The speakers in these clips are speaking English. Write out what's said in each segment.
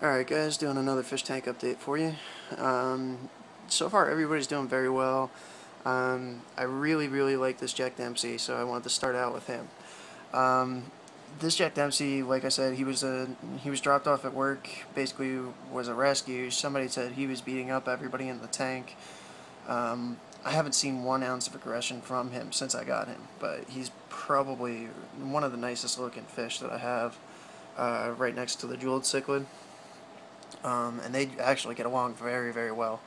Alright guys, doing another fish tank update for you. So far everybody's doing very well. I really like this Jack Dempsey, so I wanted to start out with him. This Jack Dempsey, like I said, he was dropped off at work, basically was a rescue. Somebody said he was beating up everybody in the tank. I haven't seen 1 ounce of aggression from him since I got him, but he's probably one of the nicest looking fish that I have, right next to the jeweled cichlid. And they actually get along very well.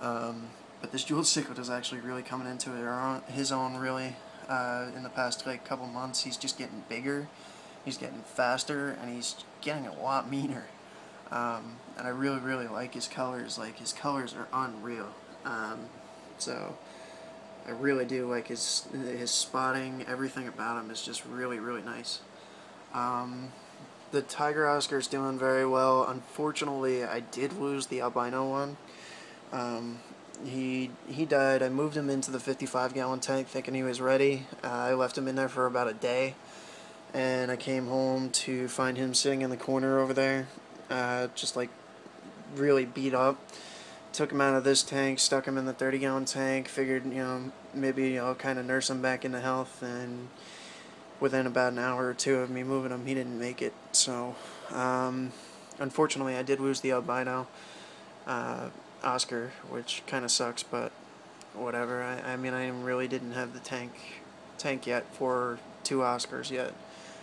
But this jeweled cichlid is actually really coming into his own really in the past couple months. He's just getting bigger, he's getting faster, and he's getting a lot meaner. And I really like his colors. Like, his colors are unreal. So I really do like his spotting. Everything about him is just really nice. The Tiger Oscar's doing very well. Unfortunately, I did lose the albino one. He died. I moved him into the 55-gallon tank thinking he was ready. I left him in there for about a day, and I came home to find him sitting in the corner over there, just like really beat up. Took him out of this tank, stuck him in the 30-gallon tank, figured, maybe I'll kind of nurse him back into health, and within about an hour or two of me moving him, he didn't make it. So, unfortunately, I did lose the albino Oscar, which kind of sucks, but whatever. I mean, I really didn't have the tank yet for 2 Oscars yet.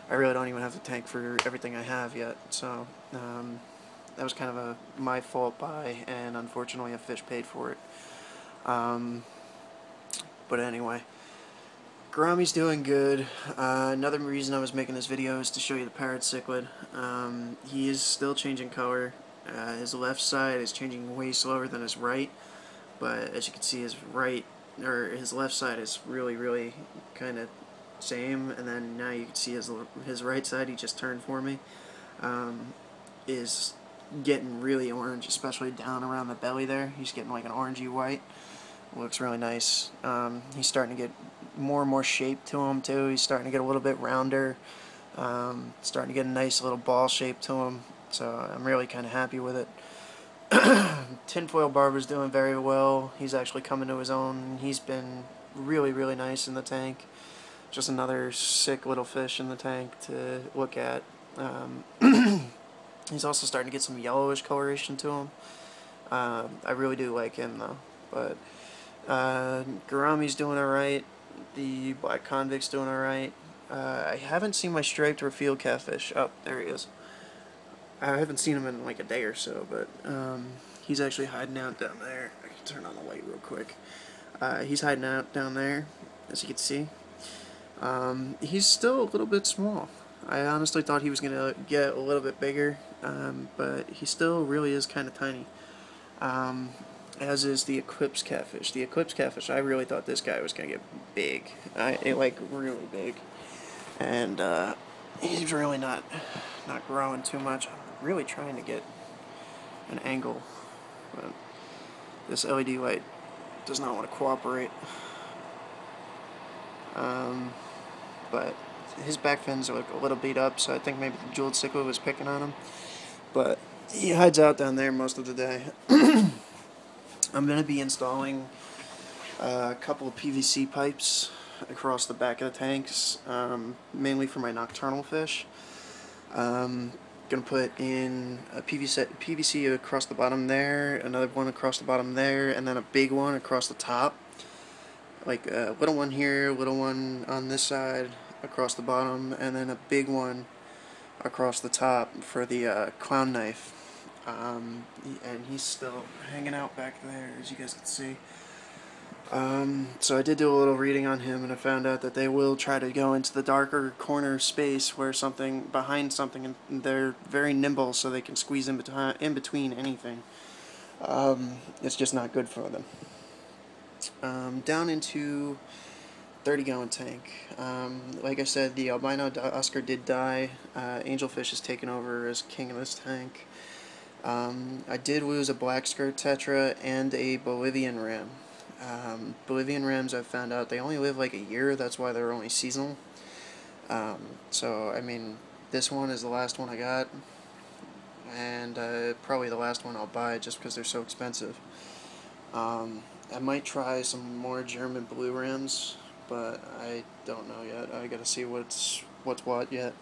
I really don't even have the tank for everything I have yet. So, that was kind of my fault and unfortunately a fish paid for it. But anyway, Gouramis doing good. Another reason I was making this video is to show you the parrot cichlid. He is still changing color. His left side is changing way slower than his right, but as you can see, his left side is really kind of same, and then now you can see his right side, he just turned for me, is getting really orange, especially down around the belly there. He's getting like an orangey white. Looks really nice. He's starting to get more and more shape to him too. He's starting to get a little bit rounder. Starting to get a nice little ball shape to him. So I'm really kind of happy with it. Tinfoil Barber's doing very well. He's actually coming to his own. He's been really nice in the tank. Just another sick little fish in the tank to look at. He's also starting to get some yellowish coloration to him. I really do like him though. But Gourami's doing alright. The black convict's doing alright. I haven't seen my striped or field catfish. Oh, there he is. I haven't seen him in like a day or so, but he's actually hiding out down there. I can turn on the light real quick. He's hiding out down there, as you can see. He's still a little bit small. I honestly thought he was going to get a little bit bigger, but he still really is kind of tiny. As is the Eclipse catfish. The Eclipse catfish, I really thought this guy was going to get big. Like, really big. And he's really not growing too much. I'm really trying to get an angle, but this LED light does not want to cooperate. But his back fins are like a little beat up, so I think maybe the jeweled cichlid was picking on him. But he hides out down there most of the day. I'm going to be installing a couple of PVC pipes across the back of the tanks, mainly for my nocturnal fish. Going to put in a PVC across the bottom there, another one across the bottom there, and then a big one across the top. Like a little one here, little one on this side across the bottom, and then a big one across the top for the clown knife. And he's still hanging out back there, as you guys can see. So I did do a little reading on him, and I found out that they will try to go into the darker corner space where behind something, and they're very nimble, so they can squeeze in between anything. It's just not good for them. Down into 30-gallon tank. Like I said, the albino Oscar did die. Angelfish has taken over as king of this tank. I did lose a black skirt tetra and a Bolivian ram. Bolivian rams, I've found out, they only live like a year. That's why they're only seasonal. So, I mean, this one is the last one I got. and probably the last one I'll buy just because they're so expensive. I might try some more German blue rims, but I don't know yet. I gotta see what's what yet.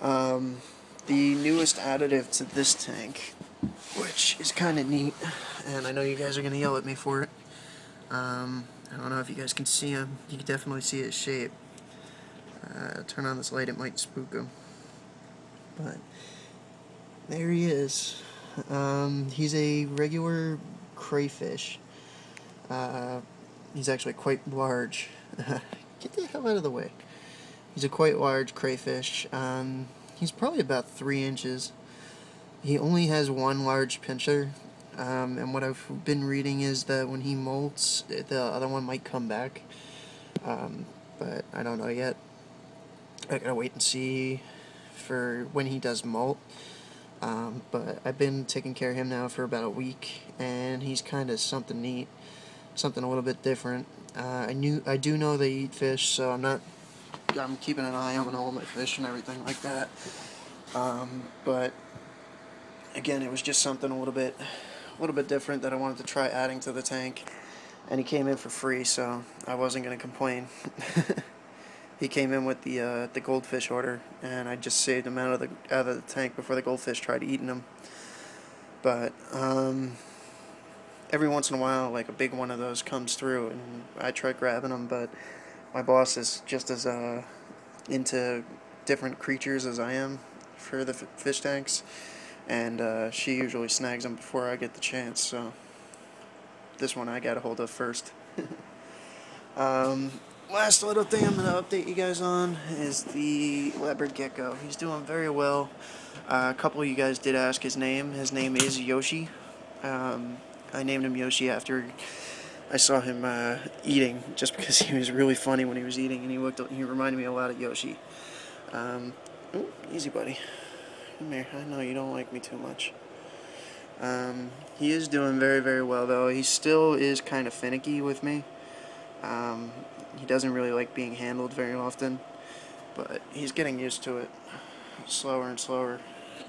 The newest additive to this tank, which is kind of neat, and I know you guys are gonna yell at me for it. I don't know if you guys can see him. You can definitely see his shape. Turn on this light, it might spook him. But there he is. He's a regular crayfish. He's actually quite large. Get the hell out of the way. He's a quite large crayfish. He's probably about 3 inches. He only has one large pincher. And what I've been reading is that when he molts, the other one might come back. But I don't know yet. I gotta wait and see for when he does molt. But I've been taking care of him now for about a week, and he's kind of something neat, something a little bit different. I do know they eat fish, so I'm keeping an eye on all my fish and everything like that. But again, it was just something a little bit different that I wanted to try adding to the tank, and he came in for free, so I wasn't gonna complain. He came in with the goldfish order, and I just saved him out of the tank before the goldfish tried eating him. But every once in a while, like a big one of those comes through, and I try grabbing them. But my boss is just as into different creatures as I am for the fish tanks, and she usually snags them before I get the chance. So this one I got a hold of first. Last little thing I'm going to update you guys on is the leopard gecko. He's doing very well. A couple of you guys did ask his name. His name is Yoshi. I named him Yoshi after I saw him eating, just because he was really funny when he was eating, and he reminded me a lot of Yoshi. Ooh, easy, buddy. Come here. I know you don't like me too much. He is doing very, very well, though. He still is kind of finicky with me. He doesn't really like being handled very often, but he's getting used to it slower and slower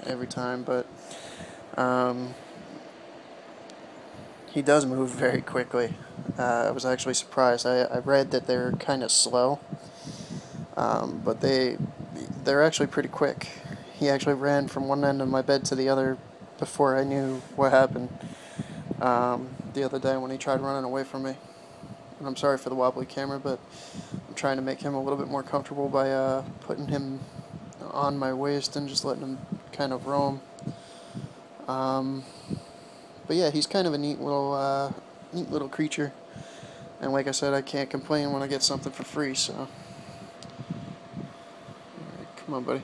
every time. But he does move very quickly. I was actually surprised. I read that they're kind of slow, but they're actually pretty quick. He actually ran from one end of my bed to the other before I knew what happened the other day when he tried running away from me. And I'm sorry for the wobbly camera, but I'm trying to make him a little bit more comfortable by putting him on my waist and just letting him kind of roam. But yeah, he's kind of a neat little creature. And like I said, I can't complain when I get something for free, so. Alright, come on, buddy.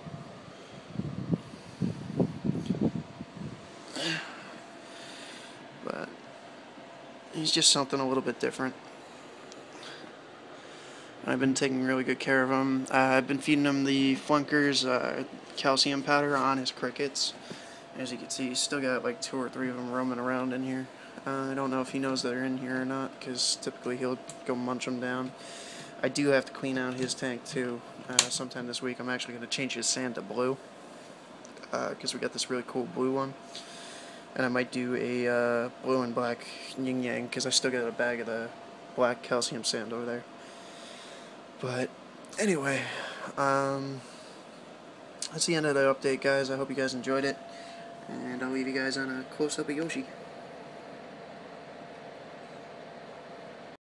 But he's just something a little bit different. I've been taking really good care of him. I've been feeding him the Flunkers calcium powder on his crickets. As you can see, he's still got like 2 or 3 of them roaming around in here. I don't know if he knows they're in here or not, because typically he'll go munch them down. I do have to clean out his tank too sometime this week. I'm actually going to change his sand to blue, because we got this really cool blue one. And I might do a blue and black yin-yang, because I still got a bag of the black calcium sand over there. But anyway, that's the end of the update, guys. I hope you guys enjoyed it, and I'll leave you guys on a close-up of Yoshi.